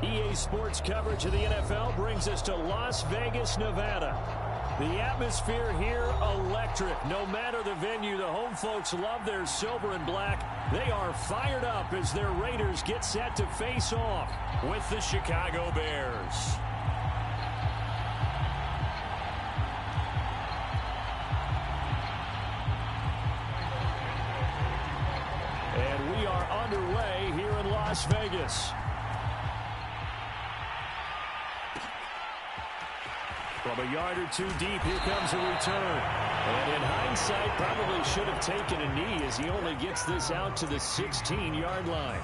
EA Sports coverage of the NFL brings us to Las Vegas, Nevada. The atmosphere here, electric. No matter the venue, the home folks love their silver and black. They are fired up as their Raiders get set to face off with the Chicago Bears. And we are underway here in Las Vegas. From a yard or two deep, here comes a return. And in hindsight, probably should have taken a knee as he only gets this out to the 16-yard line.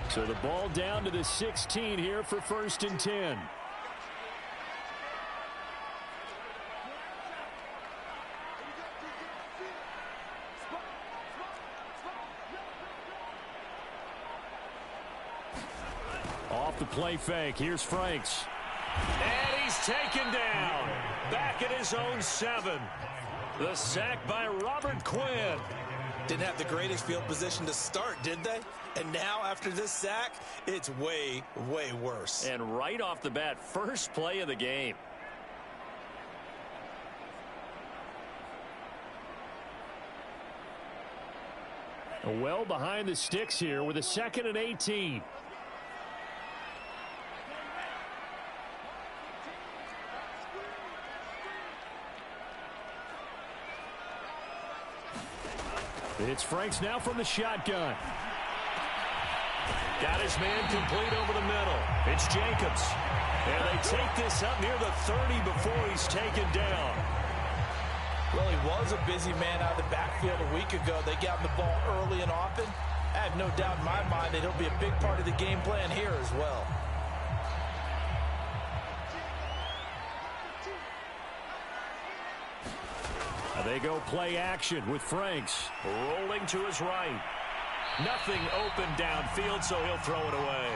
So the ball down to the 16 here for 1st and 10. Off the play fake. Here's Franks. And he's taken down. Back at his own 7. The sack by Robert Quinn. Didn't have the greatest field position to start, did they? And now, after this sack, it's way, way worse. And right off the bat, first play of the game. Well behind the sticks here with a 2nd and 18. It's Franks now from the shotgun. Got his man complete over the middle. It's Jacobs. And they take this up near the 30 before he's taken down. Well, he was a busy man out of the backfield a week ago. They got him the ball early and often. I have no doubt in my mind that he'll be a big part of the game plan here as well. They go play action with Franks rolling to his right. Nothing open downfield, so he'll throw it away.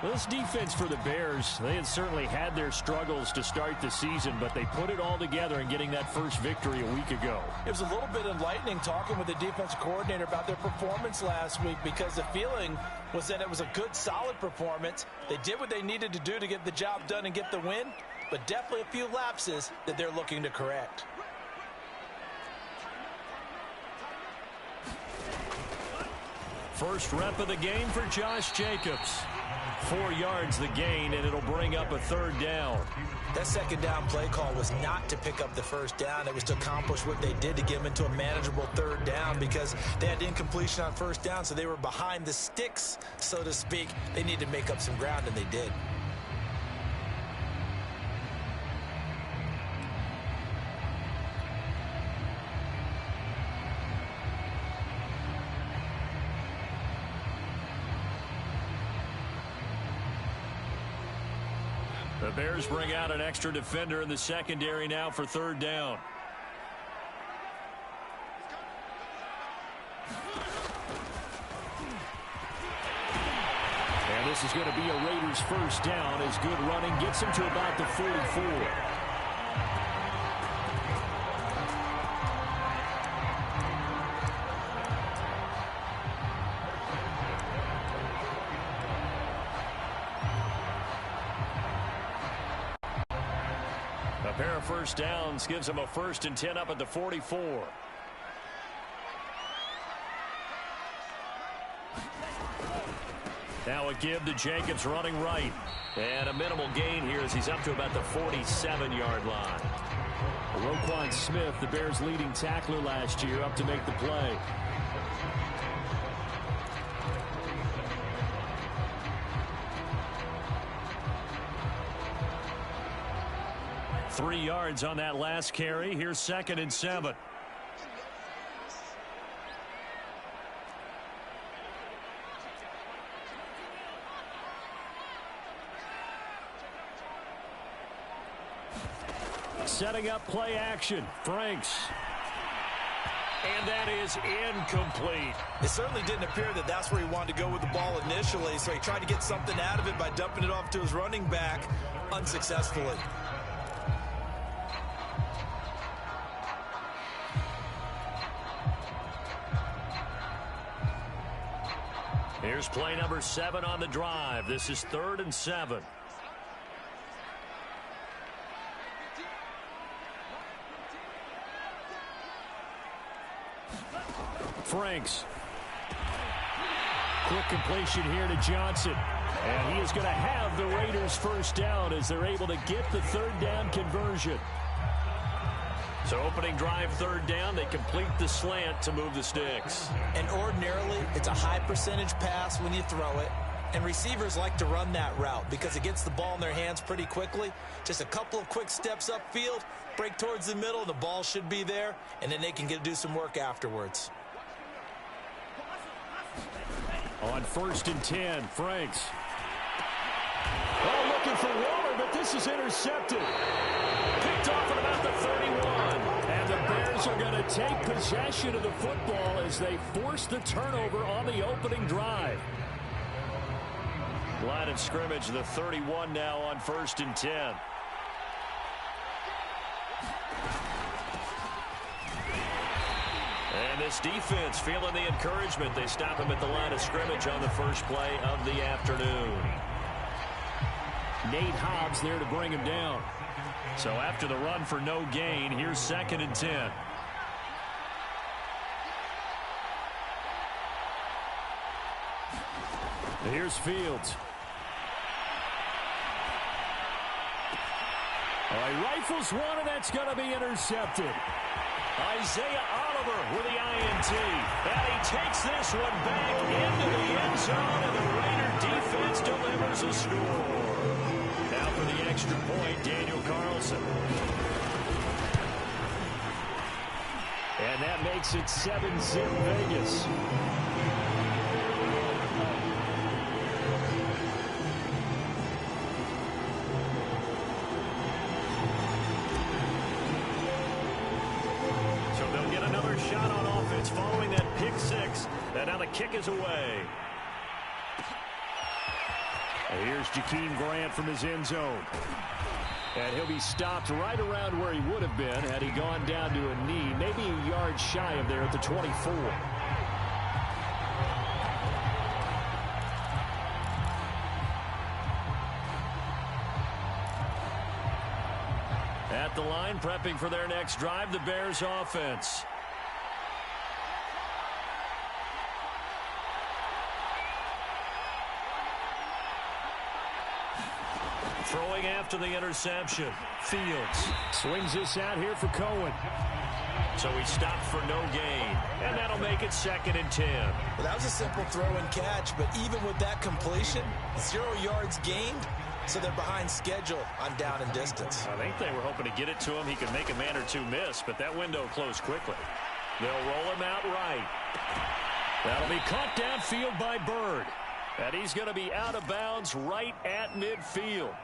Well, this defense for the Bears, they had certainly had their struggles to start the season, but they put it all together in getting that first victory a week ago. It was a little bit enlightening talking with the defensive coordinator about their performance last week, because the feeling was that it was a good, solid performance. They did what they needed to do to get the job done and get the win, but definitely a few lapses that they're looking to correct. First rep of the game for Josh Jacobs. 4 yards the gain, and it'll bring up a 3rd down. That 2nd down play call was not to pick up the 1st down. It was to accomplish what they did to get them into a manageable 3rd down, because they had incompletion on 1st down, so they were behind the sticks, so to speak. They needed to make up some ground, and they did. The Bears bring out an extra defender in the secondary now for 3rd down. And this is going to be a Raiders 1st down as good running gets him to about the 44. A pair of 1st downs gives him a 1st and 10 up at the 44. Now a give to Jacobs running right. And a minimal gain here as he's up to about the 47-yard line. Roquan Smith, the Bears' leading tackler last year, up to make the play. Three yards on that last carry. Here's 2nd and 7. setting up play action. Franks. And that is incomplete. It certainly didn't appear that that's where he wanted to go with the ball initially, so he tried to get something out of it by dumping it off to his running back unsuccessfully. Here's play number 7 on the drive. This is 3rd and 7. Franks. Quick completion here to Johnson. And he is going to have the Raiders first down as they're able to get the 3rd down conversion. So opening drive 3rd down, they complete the slant to move the sticks. And ordinarily, it's a high percentage pass when you throw it. And receivers like to run that route because it gets the ball in their hands pretty quickly. Just a couple of quick steps upfield, break towards the middle, the ball should be there, and then they can do some work afterwards. On 1st and 10, Franks. Oh, looking for Waller, but this is intercepted. Picked off at about the 31. And the Bears are going to take possession of the football as they force the turnover on the opening drive. Line of scrimmage, the 31 now on 1st and 10. And this defense feeling the encouragement. They stop him at the line of scrimmage on the first play of the afternoon. Nate Hobbs there to bring him down. So after the run for no gain, here's 2nd and 10. Here's Fields. All right, rifles one, and that's going to be intercepted. Isaiah Oliver with the INT. And he takes this one back into the end zone, and the Raider defense delivers a score. Now for the extra point, Daniel Carlson. And that makes it 7-zip Vegas. Shot on offense following that pick 6. And now the kick is away. And here's Jakeem Grant from his end zone. And he'll be stopped right around where he would have been had he gone down to a knee, maybe a yard shy of there at the 24. At the line, prepping for their next drive, the Bears offense. Throwing after the interception. Fields swings this out here for Cohen. So he stopped for no gain. And that'll make it 2nd and 10. Well, that was a simple throw and catch, but even with that completion, 0 yards gained, so they're behind schedule on down and distance. I think they were hoping to get it to him. He could make a man or two miss, but that window closed quickly. They'll roll him out right. That'll be caught downfield by Byrd. And he's going to be out of bounds right at midfield.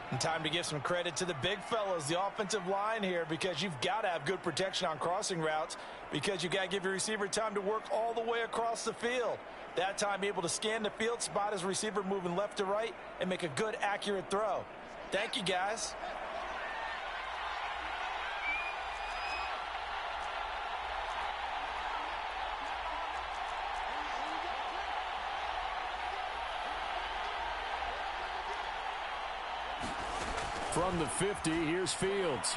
And time to give some credit to the big fellows, the offensive line here, because you've got to have good protection on crossing routes because you've got to give your receiver time to work all the way across the field. That time able to scan the field, spot his receiver moving left to right, and make a good, accurate throw. Thank you, guys. From the 50, here's Fields.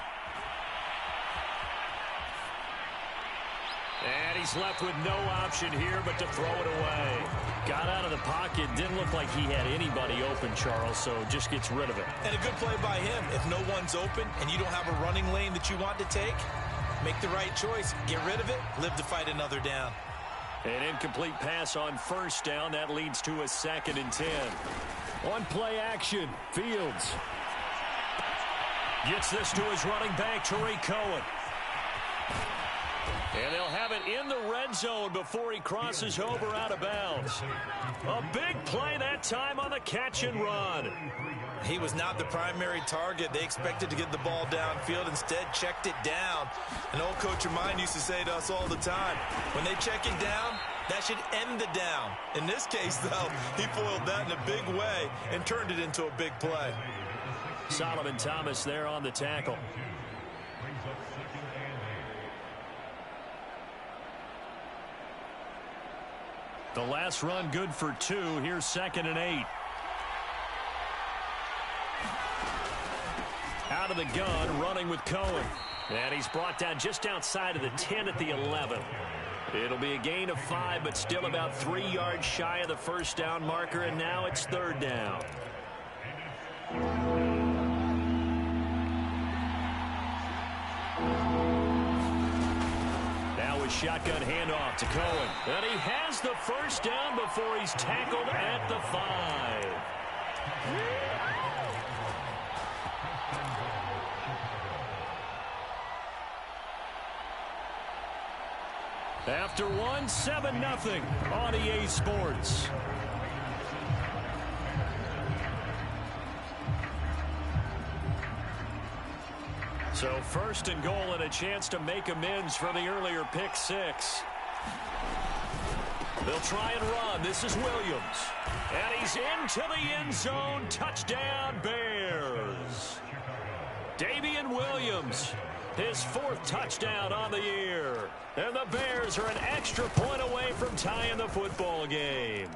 And he's left with no option here but to throw it away. Got out of the pocket. Didn't look like he had anybody open, Charles, so just gets rid of it. And a good play by him. If no one's open and you don't have a running lane that you want to take, make the right choice. Get rid of it. Live to fight another down. An incomplete pass on 1st down. That leads to a 2nd and 10. On play action, Fields. Gets this to his running back, Tariq Cohen. And they'll have it in the red zone before he crosses over out of bounds. A big play that time on the catch and run. He was not the primary target. They expected to get the ball downfield, instead checked it down. An old coach of mine used to say to us all the time, when they check it down, that should end the down. In this case, though, he foiled that in a big way and turned it into a big play. Solomon Thomas there on the tackle. The last run good for 2. Here's 2nd and 8. Out of the gun, running with Cohen. And he's brought down just outside of the 10 at the 11. It'll be a gain of 5, but still about 3 yards shy of the first down marker, and now it's 3rd down. Now a shotgun handoff to Cohen. And he has the first down before he's tackled at the 5. After 1, 7-0 on EA Sports. So 1st and goal and a chance to make amends for the earlier pick 6. They'll try and run. This is Williams. And he's into the end zone. Touchdown, Bears. Davian Williams, his 4th touchdown on the year. And the Bears are an extra point away from tying the football game.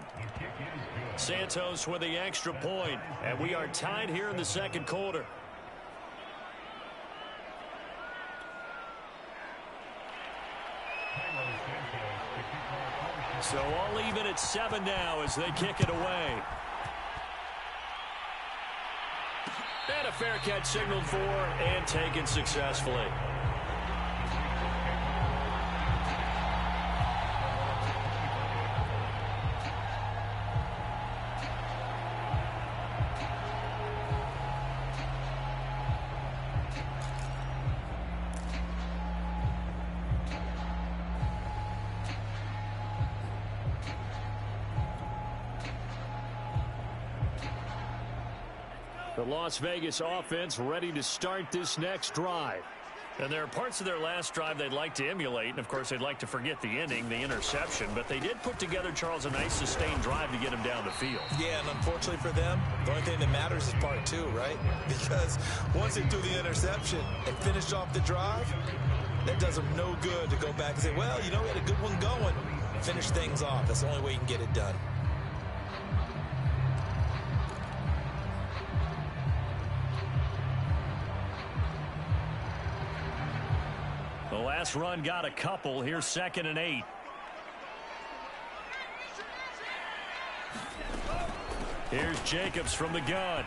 Santos with the extra point, and we are tied here in the 2nd quarter. So all even at 7 now as they kick it away. And a fair catch signaled for and taken successfully. The Las Vegas offense ready to start this next drive. And there are parts of their last drive they'd like to emulate. And, of course, they'd like to forget the ending, the interception. But they did put together, Charles, a nice sustained drive to get him down the field. Yeah, and unfortunately for them, the only thing that matters is part 2, right? Because once they threw the interception and finished off the drive, that does them no good to go back and say, well, you know, we had a good one going. Finish things off. That's the only way you can get it done. The last run got a couple. Here's 2nd and 8. Here's Jacobs from the gun.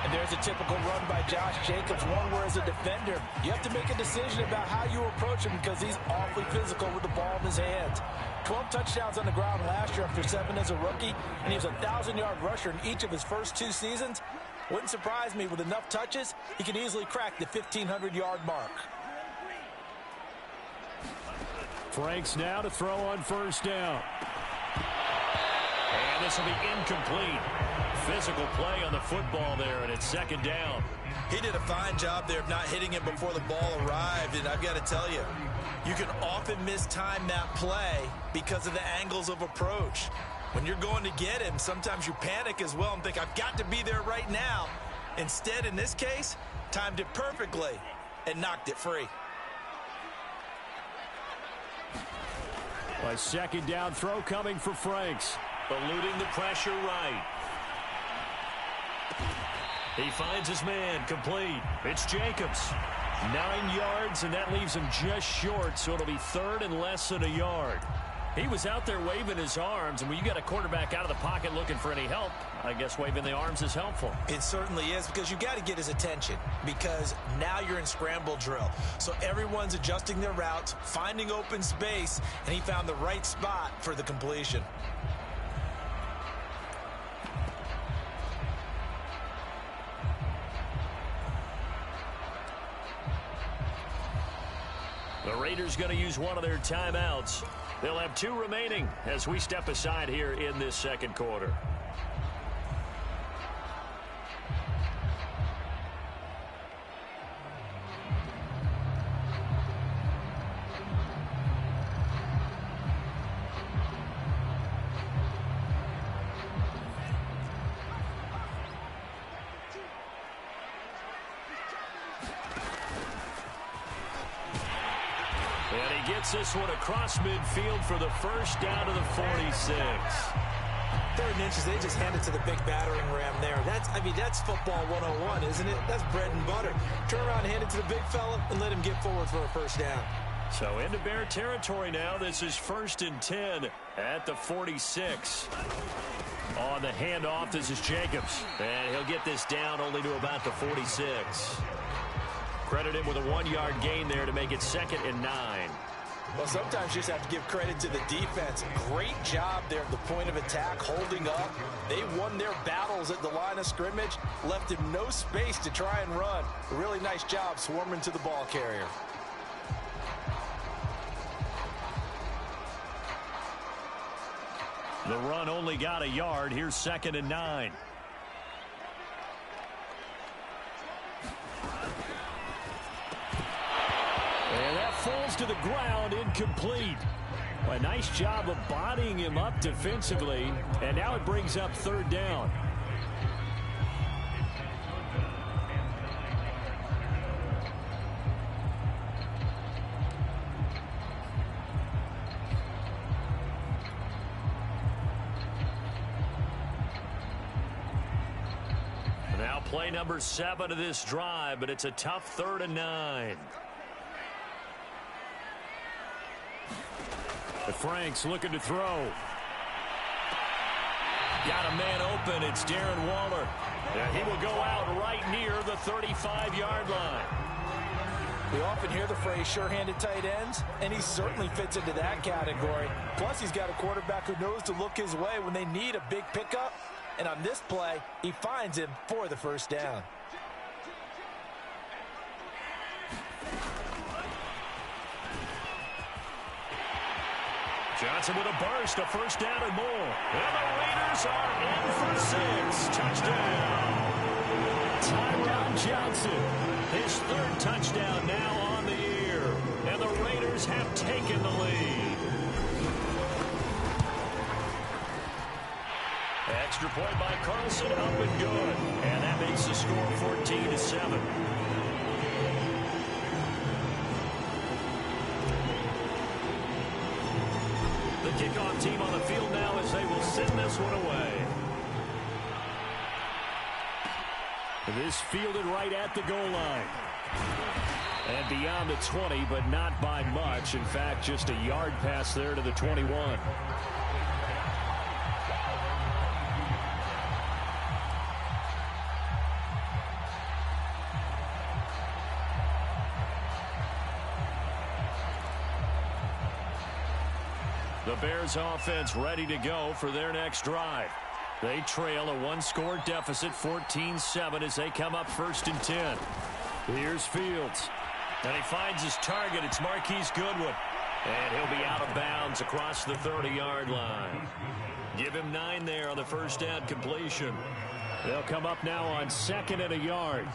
And there's a typical run by Josh Jacobs, one where as a defender, you have to make a decision about how you approach him because he's awfully physical with the ball in his hands. 12 touchdowns on the ground last year after 7 as a rookie, and he was a 1,000-yard rusher in each of his first 2 seasons. Wouldn't surprise me, with enough touches, he can easily crack the 1,500-yard mark. Franks now to throw on first down. And this will be incomplete. Physical play on the football there, and it's 2nd down. He did a fine job there of not hitting him before the ball arrived, and I've got to tell you, you can often mistime that play because of the angles of approach. When you're going to get him, sometimes you panic as well and think, I've got to be there right now. Instead, in this case, timed it perfectly and knocked it free. A 2nd down throw coming for Franks. Eluding the pressure right. He finds his man, complete. It's Jacobs. 9 yards, and that leaves him just short, so it'll be 3rd and less than a yard. He was out there waving his arms, and when you got a quarterback out of the pocket looking for any help, I guess waving the arms is helpful. It certainly is, because you got to get his attention, because now you're in scramble drill. So everyone's adjusting their routes, finding open space, and he found the right spot for the completion. The Raiders going to use one of their timeouts. They'll have 2 remaining as we step aside here in this 2nd quarter. And he gets this one across midfield for the first down to the 46. 3rd inches, they just hand it to the big battering ram there. That's football 101, isn't it? That's bread and butter. Turn around, hand it to the big fella, and let him get forward for a first down. So into Bear territory now. This is 1st and 10 at the 46. On the handoff, this is Jacobs. And he'll get this down only to about the 46. Credit him with a 1-yard gain there to make it 2nd and 9. Well, sometimes you just have to give credit to the defense. Great job there at the point of attack, holding up. They won their battles at the line of scrimmage, left him no space to try and run. A really nice job swarming to the ball carrier. The run only got a yard. Here's 2nd and 9. And that falls to the ground, incomplete. A nice job of bodying him up defensively, and now it brings up 3rd down. Now play number 7 of this drive, but it's a tough 3rd and 9. Franks looking to throw. Got a man open. It's Darren Waller. And he will go out right near the 35-yard line. We often hear the phrase sure-handed tight ends, and he certainly fits into that category. Plus, he's got a quarterback who knows to look his way when they need a big pickup. And on this play, he finds him for the first down. Johnson with a burst, a first down and more. And the Raiders are in for 6. Touchdown. Tyron Johnson, his 3rd touchdown now on the year. And the Raiders have taken the lead. Extra point by Carlson, up and good. And that makes the score 14-7. The kickoff team on the field now as they will send this one away. This fielded right at the goal line. And beyond the 20, but not by much. In fact, just a yard pass there to the 21. The Bears offense ready to go for their next drive. They trail a 1-score deficit, 14-7, as they come up 1st and 10. Here's Fields. And he finds his target. It's Marquise Goodwin. And he'll be out of bounds across the 30-yard line. Give him 9 there on the first down completion. They'll come up now on 2nd and a yard.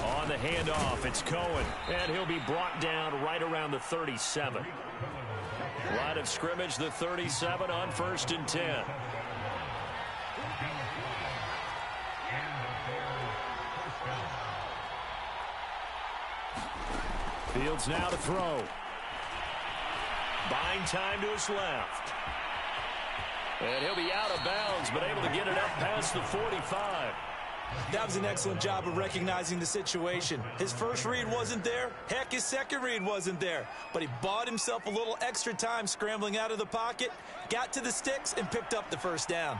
On the handoff, it's Cohen, and he'll be brought down right around the 37. Line of scrimmage, the 37 on 1st and 10. Fields now to throw. Buying time to his left. And he'll be out of bounds, but able to get it up past the 45. That was an excellent job of recognizing the situation. His first read wasn't there. Heck, his second read wasn't there. But he bought himself a little extra time scrambling out of the pocket, got to the sticks, and picked up the first down.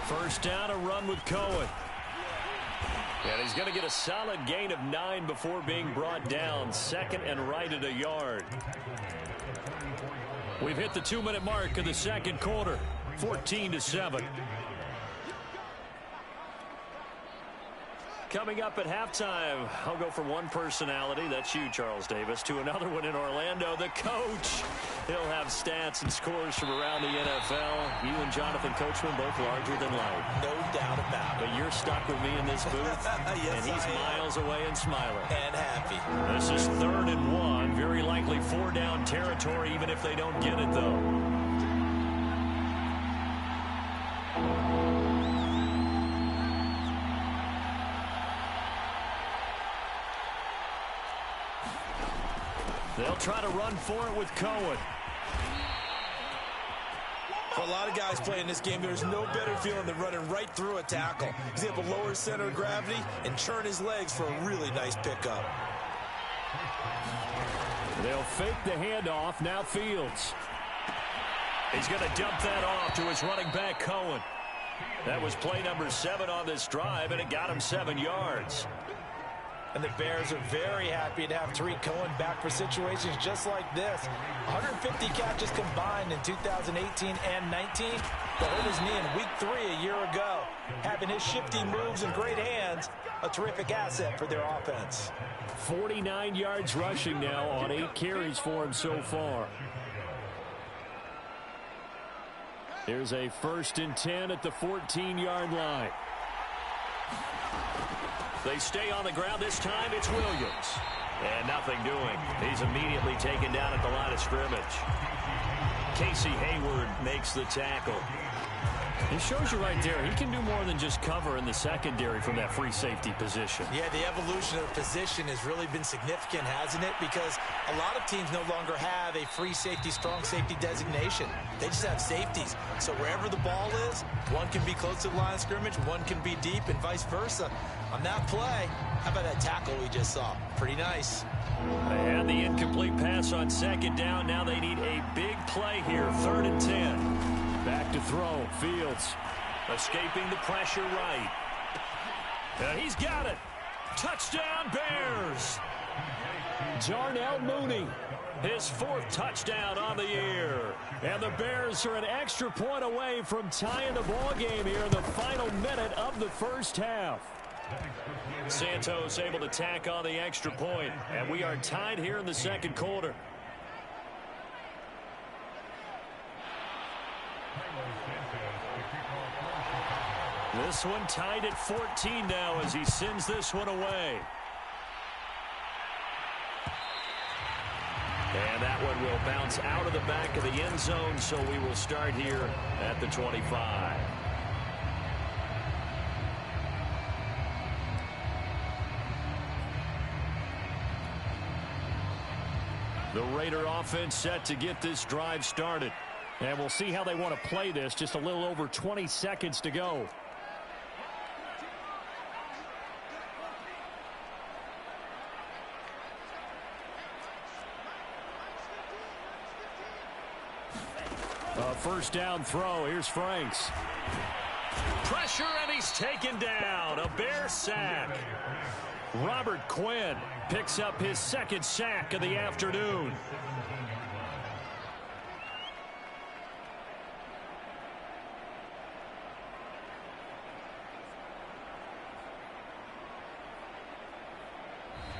First down, a run with Cohen. And he's going to get a solid gain of 9 before being brought down. 2nd and right at a yard. We've hit the 2-minute mark of the second quarter. 14-7. Coming up at halftime, I'll go from one personality, that's you, Charles Davis, to another one in Orlando, the coach. He'll have stats and scores from around the NFL. You and Jonathan Coachman both larger than life. No doubt about it. But you're stuck with me in this booth, yes, and he's miles away and smiling. And happy. This is 3rd and 1, very likely 4-down territory, even if they don't get it, though. They'll try to run for it with Cohen. For a lot of guys playing this game, there's no better feeling than running right through a tackle. He's able to lower his center of gravity and churn his legs for a really nice pickup. They'll fake the handoff. Now Fields. He's going to dump that off to his running back, Cohen. That was play number 7 on this drive, and it got him 7 yards. And the Bears are very happy to have Tariq Cohen back for situations just like this. 150 catches combined in 2018 and 19. But hurt his knee in week 3 a year ago. Having his shifty moves and great hands, a terrific asset for their offense. 49 yards rushing now on 8 carries for him so far. Here's a 1st and 10 at the 14-yard line. They stay on the ground. This time it's Williams. And nothing doing. He's immediately taken down at the line of scrimmage. Casey Hayward makes the tackle. It shows you right there, he can do more than just cover in the secondary from that free safety position. Yeah, the evolution of the position has really been significant, hasn't it? Because a lot of teams no longer have a free safety, strong safety designation. They just have safeties. So wherever the ball is, one can be close to the line of scrimmage, one can be deep, and vice versa. On that play, how about that tackle we just saw? Pretty nice. They had the incomplete pass on 2nd down. Now they need a big play here, 3rd and 10. Back to throw. Fields escaping the pressure right. And he's got it. Touchdown, Bears. Darnell Mooney, his 4th touchdown on the year. And the Bears are an extra point away from tying the ball game here in the final minute of the first half. Santos able to tack on the extra point, and we are tied here in the 2nd quarter. This one tied at 14 now as he sends this one away. And that one will bounce out of the back of the end zone, so we will start here at the 25. The Raider offense set to get this drive started. And we'll see how they want to play this. Just a little over 20 seconds to go. A 1st down throw. Here's Franks. Pressure, and he's taken down. A Bear sack. Robert Quinn picks up his 2nd sack of the afternoon.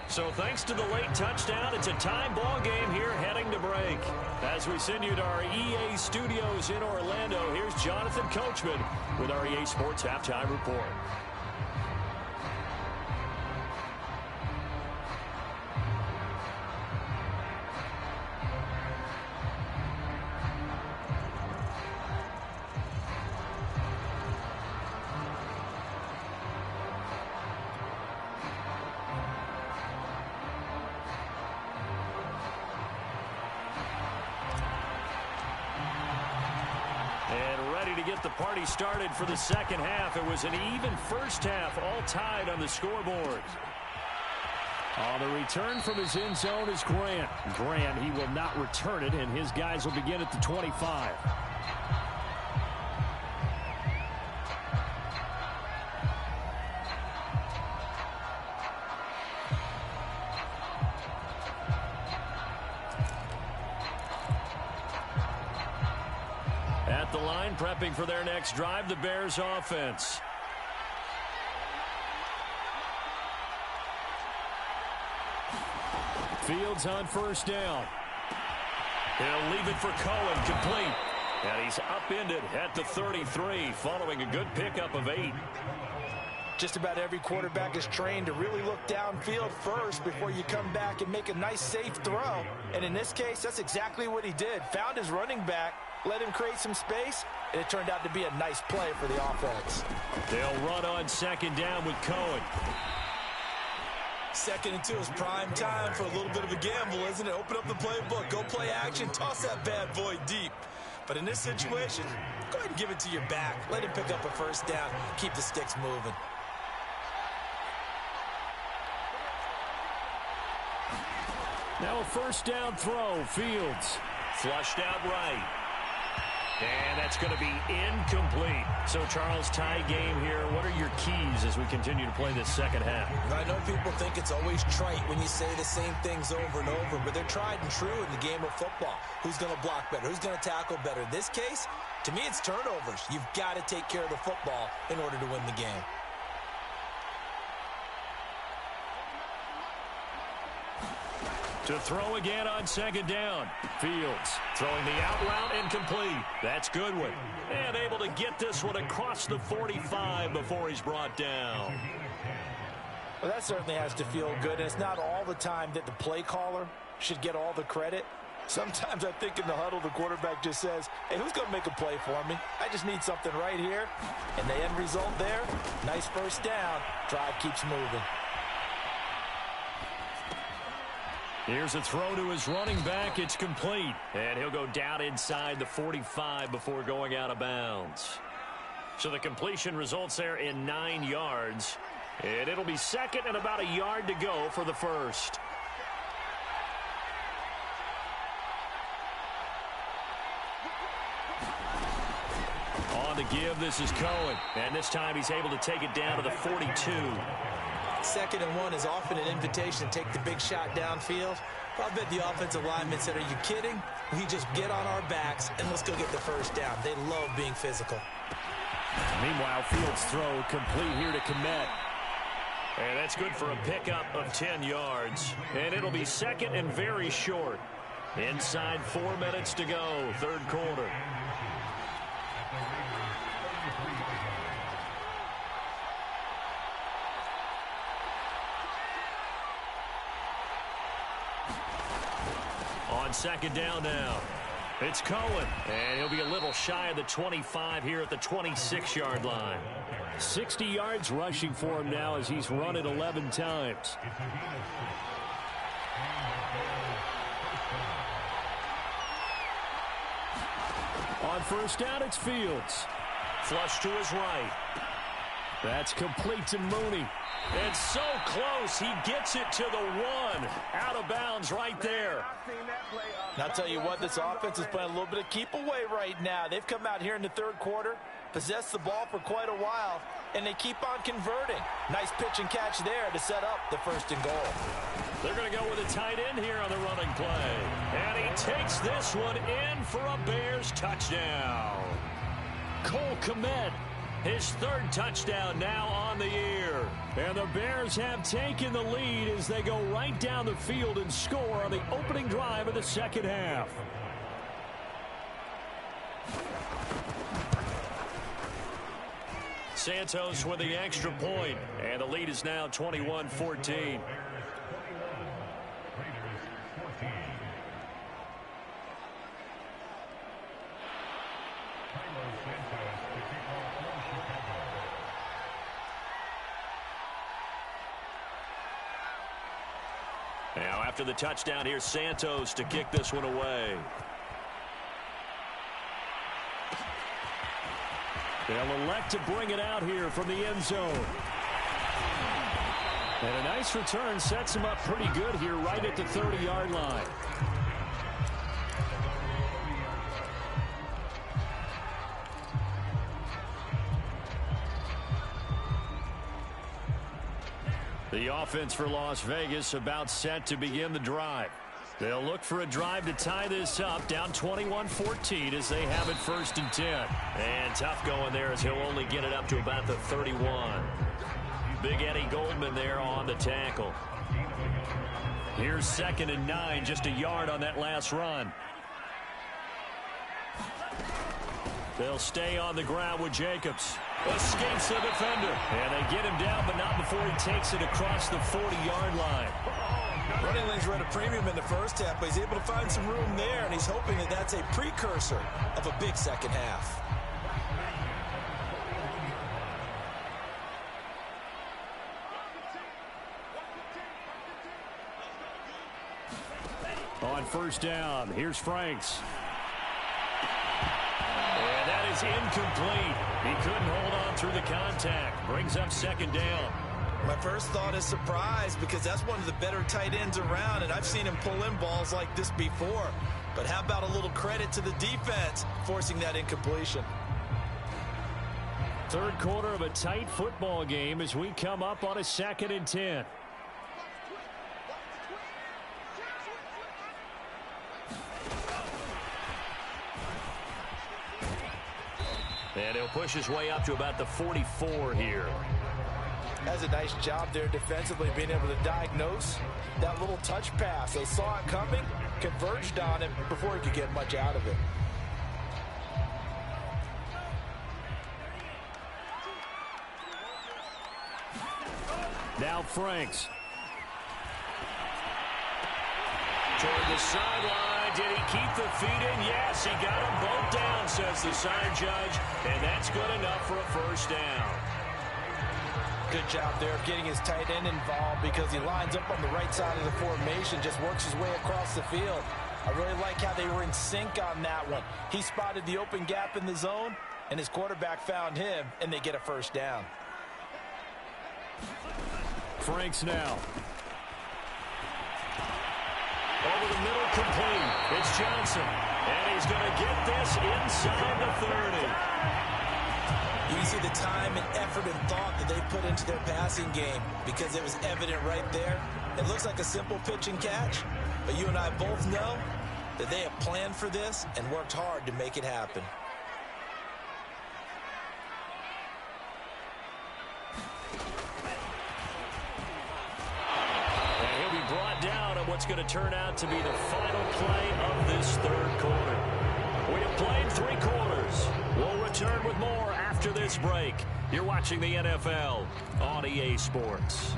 So thanks to the late touchdown, it's a tie ball game here heading to break. As we send you to our EA studios in Orlando, here's Jonathan Coachman with our EA Sports Halftime Report. The party started for the 2nd half. It was an even first half, all tied on the scoreboard. On the return from his end zone is Grant. Grant, he will not return it, and his guys will begin at the 25. At the line, prepping for their next drive, the Bears offense. Fields on first down. He'll leave it for Cohen, complete. And he's upended at the 33 following a good pickup of 8. Just about every quarterback is trained to really look downfield first before you come back and make a nice, safe throw. And in this case, that's exactly what he did. Found his running back, let him create some space, and it turned out to be a nice play for the offense. They'll run on second down with Cohen. 2nd and 2 is prime time for a little bit of a gamble, isn't it? Open up the playbook, go play action, toss that bad boy deep. But in this situation, go ahead and give it to your back. Let him pick up a first down. Keep the sticks moving. Now a first down throw. Fields flushed out right. And that's going to be incomplete. So, Charles, tie game here. What are your keys as we continue to play this second half? I know people think it's always trite when you say the same things over and over, but they're tried and true in the game of football. Who's going to block better? Who's going to tackle better? In this case, to me, it's turnovers. You've got to take care of the football in order to win the game. To throw again on second down. Fields throwing the out route incomplete. That's Goodwin. And able to get this one across the 45 before he's brought down. Well, that certainly has to feel good. And it's not all the time that the play caller should get all the credit. Sometimes I think in the huddle, the quarterback just says, hey, who's going to make a play for me? I just need something right here. And the end result there, nice first down. Drive keeps moving. Here's a throw to his running back. It's complete. And he'll go down inside the 45 before going out of bounds. So the completion results there in 9 yards. And it'll be second and about a yard to go for the first. On the give, this is Cohen. And this time he's able to take it down to the 42. 2nd and 1 is often an invitation to take the big shot downfield. I bet the offensive lineman said, are you kidding? We just get on our backs and let's go get the first down. They love being physical. Meanwhile, Fields' throw complete here to Kmet. And that's good for a pickup of 10 yards. And it'll be second and very short. Inside 4 minutes to go, third quarter. On second down now, it's Cohen, and he'll be a little shy of the 25 here at the 26-yard line. 60 yards rushing for him now as he's run it 11 times. On first down, it's Fields. Flush to his right. That's complete to Mooney. And so close, he gets it to the 1. Out of bounds right there. And I'll tell you what, this offense is playing a little bit of keep away right now. They've come out here in the third quarter, possessed the ball for quite a while, and they keep on converting. Nice pitch and catch there to set up the first and goal. They're going to go with a tight end here on the running play. And he takes this one in for a Bears touchdown. Cole Kmet, his third touchdown now on the year. And the Bears have taken the lead as they go right down the field and score on the opening drive of the second half. Santos with the extra point, and the lead is now 21-14. Now after the touchdown, here's Santos to kick this one away. They'll elect to bring it out here from the end zone. And a nice return sets him up pretty good here right at the 30-yard line. The offense for Las Vegas about set to begin the drive. They'll look for a drive to tie this up, down 21-14 as they have it 1st and 10. And tough going there as he'll only get it up to about the 31. Big Eddie Goldman there on the tackle. Here's 2nd and 9, just a yard on that last run. They'll stay on the ground with Jacobs. Escapes the defender. And they get him down, but not before he takes it across the 40-yard line. Running lanes were at a premium in the first half, but he's able to find some room there, and he's hoping that that's a precursor of a big second half. On 1st down, here's Franks. And that is incomplete. He couldn't hold on through the contact. Brings up 2nd down. My first thought is surprise, because that's one of the better tight ends around, and I've seen him pull in balls like this before. But how about a little credit to the defense forcing that incompletion? 3rd quarter of a tight football game as we come up on a 2nd and 10. And he'll push his way up to about the 44 here. Has a nice job there defensively, being able to diagnose that little touch pass. They saw it coming, converged on it before he could get much out of it. Now Franks. Toward the sideline. Did he keep the feet in? Yes, he got them both down, says the sign judge. And that's good enough for a 1st down. Good job there of getting his tight end involved, because he lines up on the right side of the formation, just works his way across the field. I really like how they were in sync on that one. He spotted the open gap in the zone, and his quarterback found him, and they get a 1st down. Franks now. Over the middle, complete. It's Johnson. And he's going to get this inside the 30. You can see the time and effort and thought that they put into their passing game, because it was evident right there. It looks like a simple pitch and catch, but you and I both know that they have planned for this and worked hard to make it happen. And he'll be brought down on what's going to turn out to be the final play of this 3rd quarter. We have played 3 quarters. We'll return with more after this break. You're watching the NFL on EA Sports.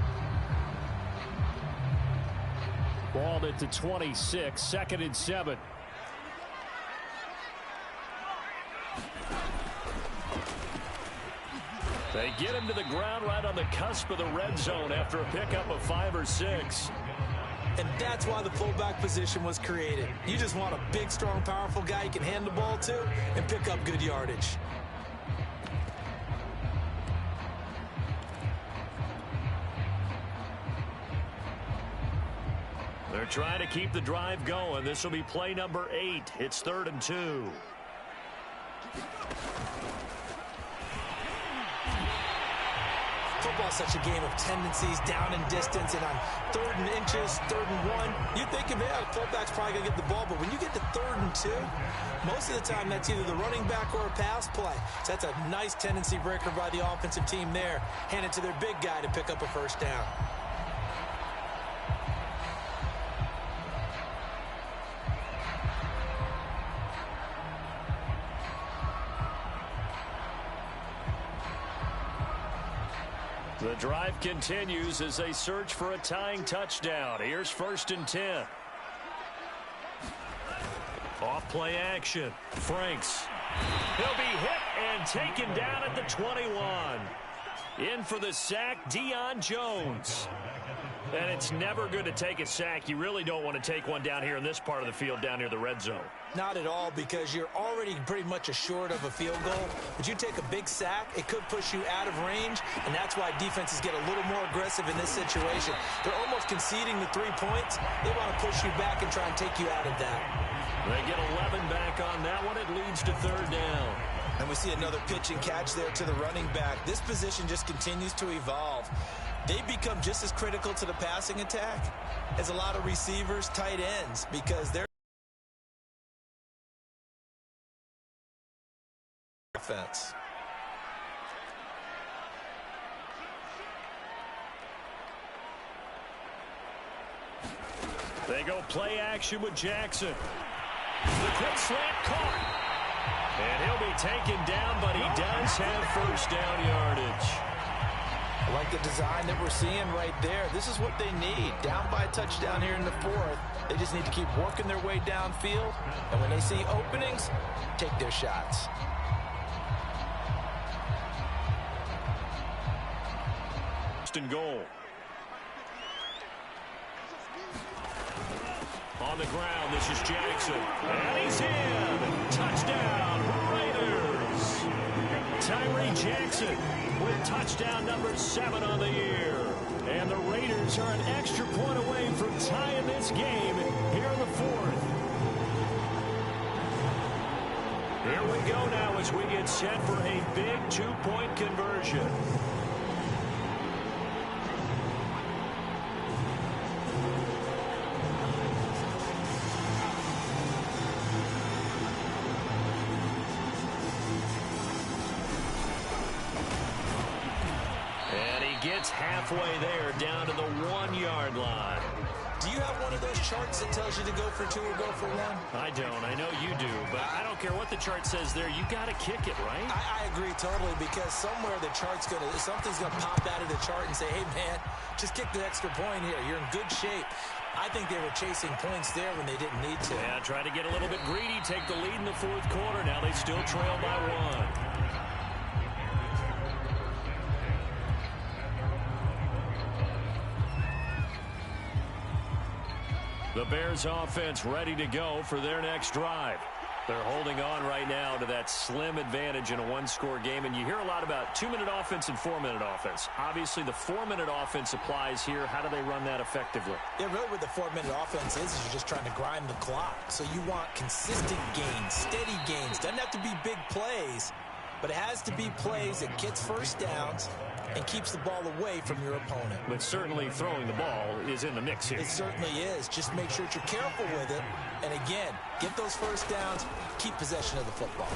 Ball at the 26, 2nd and 7. They get him to the ground right on the cusp of the red zone after a pickup of 5 or 6. And that's why the fullback position was created. You just want a big, strong, powerful guy you can hand the ball to and pick up good yardage. They're trying to keep the drive going. This will be play number 8. It's 3rd and 2. Football's such a game of tendencies, down and distance, and on 3rd and inches, 3rd and 1, you think of it, the fullback's probably going to get the ball, but when you get to 3rd and 2, most of the time that's either the running back or a pass play. So that's a nice tendency breaker by the offensive team there. Hand it to their big guy to pick up a 1st down. The drive continues as they search for a tying touchdown. Here's 1st and 10. Off play action. Franks. He'll be hit and taken down at the 21. In for the sack, Deion Jones. And it's never good to take a sack. You really don't want to take one down here in this part of the field down near the red zone. Not at all, because you're already pretty much assured of a field goal. But you take a big sack, it could push you out of range, and that's why defenses get a little more aggressive in this situation. They're almost conceding the 3 points. They want to push you back and try and take you out of that. They get 11 back on that one. It leads to 3rd down. And we see another pitch and catch there to the running back. This position just continues to evolve. They become just as critical to the passing attack as a lot of receivers, tight ends, because they're offense. They go play action with Jackson. The quick slant caught. And he'll be taken down, but he does have first down yardage. I like the design that we're seeing right there. This is what they need. Down by a touchdown here in the fourth. They just need to keep working their way downfield. And when they see openings, take their shots. First and goal. On the ground, this is Jackson. And he's in. Touchdown, Raiders. Tyree Jackson with touchdown number 7 on the year. And the Raiders are an extra point away from tying this game here in the fourth. Here we go now as we get set for a big 2-point conversion. Gets halfway there, down to the 1-yard line. Do you have one of those charts that tells you to go for 2 or go for 1? I don't. I know you do, but I don't care what the chart says there. You got to kick it, right? I agree totally, because somewhere the chart's something's gonna pop out of the chart and say, hey man, just kick the extra point here. You're in good shape. I think they were chasing points there when they didn't need to. Yeah, try to get a little bit greedy, take the lead in the fourth quarter. Now they still trail by 1. The Bears offense ready to go for their next drive. They're holding on right now to that slim advantage in a 1-score game. And you hear a lot about 2-minute offense and 4-minute offense. Obviously, the 4-minute offense applies here. How do they run that effectively? Yeah, really what the 4-minute offense is you're just trying to grind the clock. So you want consistent gains, steady gains. Doesn't have to be big plays, but it has to be plays that gets first downs and keeps the ball away from your opponent. But certainly throwing the ball is in the mix here. It certainly is. Just make sure that you're careful with it. And again, get those first downs, keep possession of the football.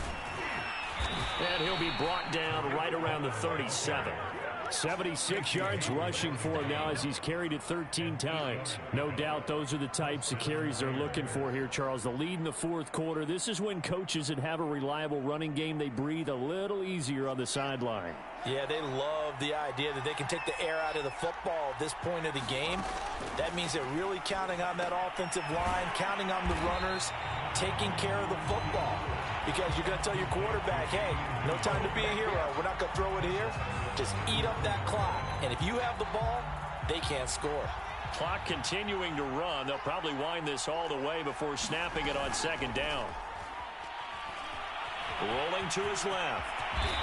And he'll be brought down right around the 37. 76 yards rushing for him now as he's carried it 13 times. No doubt those are the types of carries they're looking for here, Charles. The lead in the fourth quarter. This is when coaches that have a reliable running game, they breathe a little easier on the sideline. Yeah, they love the idea that they can take the air out of the football at this point of the game. That means they're really counting on that offensive line, counting on the runners, taking care of the football. Because you're going to tell your quarterback, hey, no time to be a hero. We're not going to throw it here. Just eat up that clock. And if you have the ball, they can't score. Clock continuing to run. They'll probably wind this all the way before snapping it on second down. Rolling to his left.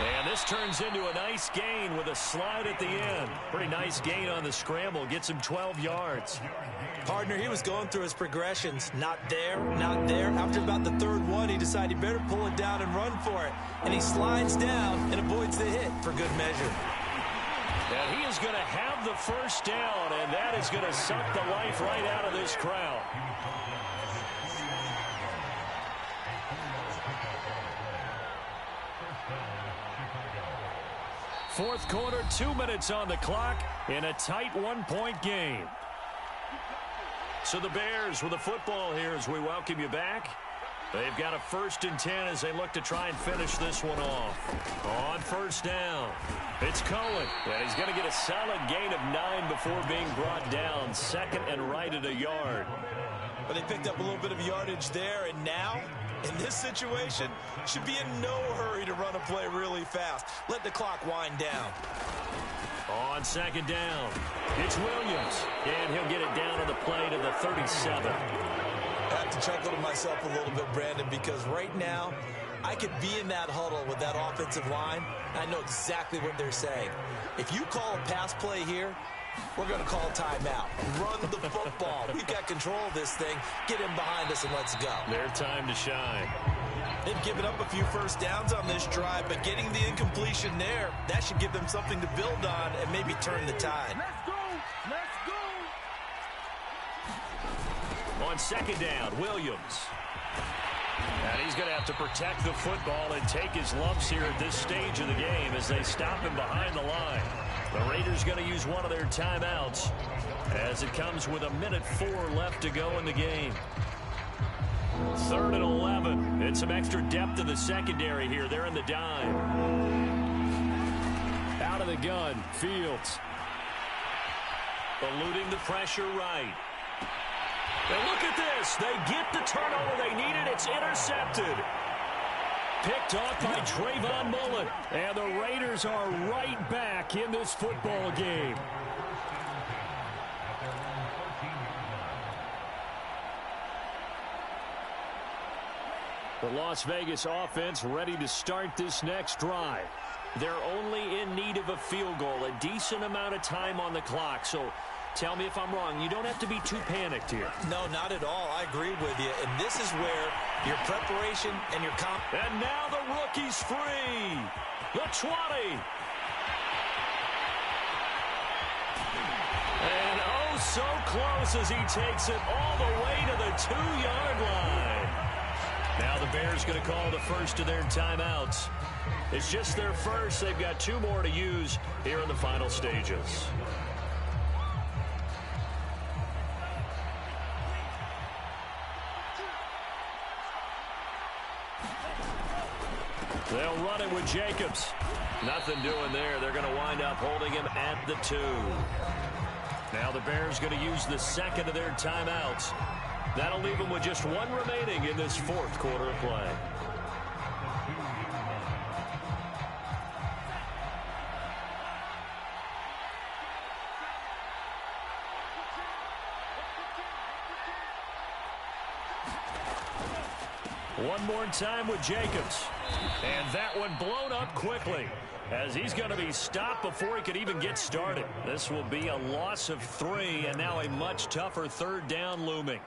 And this turns into a nice gain with a slide at the end. Pretty nice gain on the scramble. Gets him 12 yards. Partner, he was going through his progressions. Not there, not there. After about the third one, he decided he better pull it down and run for it. And he slides down and avoids the hit for good measure. And he is going to have the first down, and that is going to suck the life right out of this crowd. Fourth quarter, 2 minutes on the clock in a tight 1-point game. So the Bears with the football here as we welcome you back. They've got a 1st and 10 as they look to try and finish this one off. On first down, it's Cohen. And he's going to get a solid gain of 9 before being brought down. Second and right at a yard. But they picked up a little bit of yardage there, and now, in this situation, should be in no hurry to run a play really fast. Let the clock wind down. On second down, it's Williams. And he'll get it down to the play to the 37. I have to chuckle to myself a little bit, Brandon, because right now, I could be in that huddle with that offensive line. I know exactly what they're saying. If you call a pass play here, we're going to call a timeout. Run the football. We've got control of this thing. Get him behind us and let's go. Their time to shine. They've given up a few first downs on this drive, but getting the incompletion there, that should give them something to build on and maybe turn the tide. Let's go! Let's go! On second down, Williams. And he's going to have to protect the football and take his lumps here at this stage of the game as they stop him behind the line. The Raiders going to use one of their timeouts as it comes with 1:04 left to go in the game. 3rd and 11. It's some extra depth in the secondary here. They're in the dime. Out of the gun, Fields. Eluding the pressure right. And look at this. They get the turnover they needed. It's intercepted. Picked off by Trayvon Mullen. And the Raiders are right back in this football game. The Las Vegas offense ready to start this next drive. They're only in need of a field goal, a decent amount of time on the clock. So tell me if I'm wrong. You don't have to be too panicked here. No, not at all. I agree with you. And this is where your preparation and your And now the rookie's free. The 20. And oh, so close as he takes it all the way to the 2-yard line. Now the Bears going to call the first of their timeouts. It's just their first. They've got 2 more to use here in the final stages. They'll run it with Jacobs. Nothing doing there. They're going to wind up holding him at the 2. Now the Bears going to use the second of their timeouts. That'll leave them with just 1 remaining in this 4th quarter of play. One more time with Jacobs. And that one blown up quickly as he's going to be stopped before he could even get started. This will be a loss of 3 and now a much tougher 3rd down looming.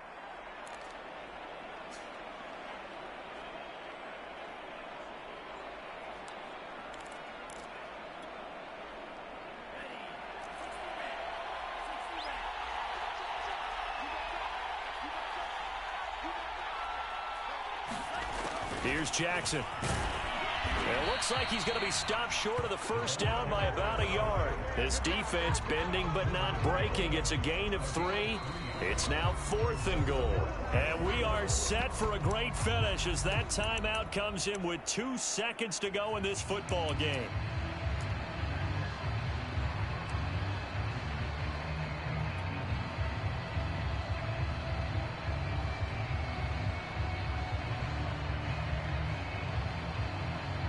Here's Jackson. It looks like he's going to be stopped short of the 1st down by about a yard. This defense bending but not breaking. It's a gain of 3. It's now 4th and goal. And we are set for a great finish as that timeout comes in with 2 seconds to go in this football game.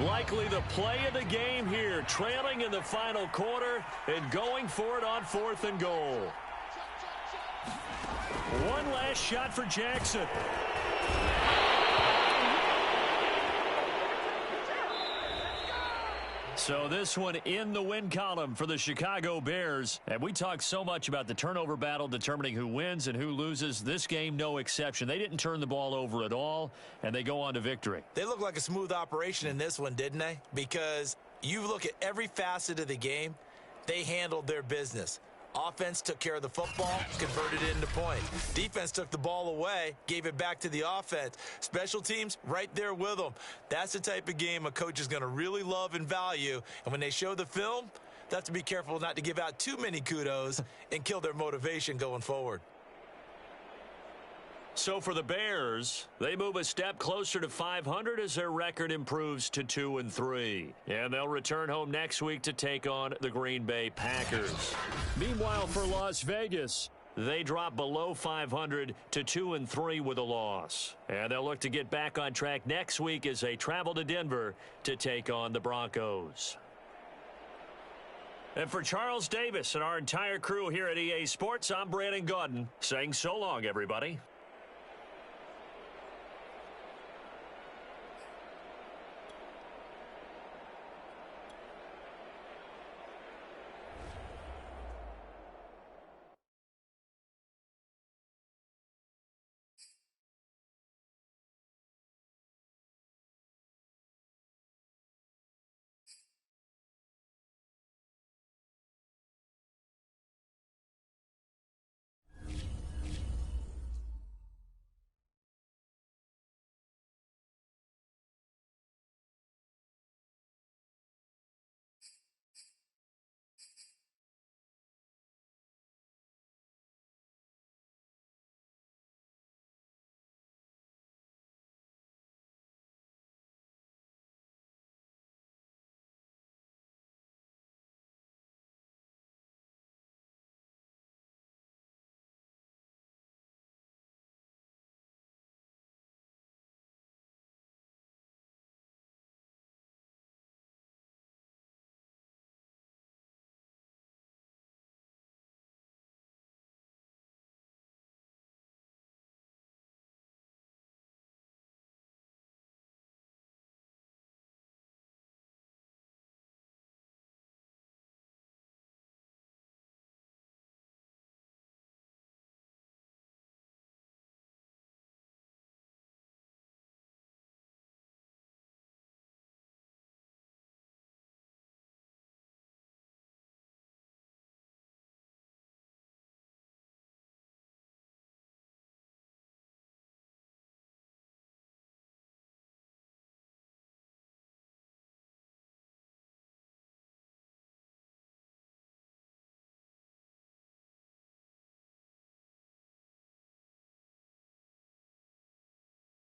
Likely the play of the game here, trailing in the final quarter and going for it on 4th and goal. One last shot for Jackson. So this one in the win column for the Chicago Bears. And we talk so much about the turnover battle determining who wins and who loses. This game, no exception. They didn't turn the ball over at all, and they go on to victory. They look like a smooth operation in this one, didn't they? Because you look at every facet of the game, they handled their business. Offense took care of the football, converted it into points. Defense took the ball away, gave it back to the offense. Special teams, right there with them. That's the type of game a coach is going to really love and value. And when they show the film, they have to be careful not to give out too many kudos and kill their motivation going forward. So for the Bears, they move a step closer to 500 as their record improves to 2-3. And they'll return home next week to take on the Green Bay Packers. Meanwhile, for Las Vegas, they drop below 500 to 2-3 with a loss. And they'll look to get back on track next week as they travel to Denver to take on the Broncos. And for Charles Davis and our entire crew here at EA Sports, I'm Brandon Gaudin saying so long, everybody.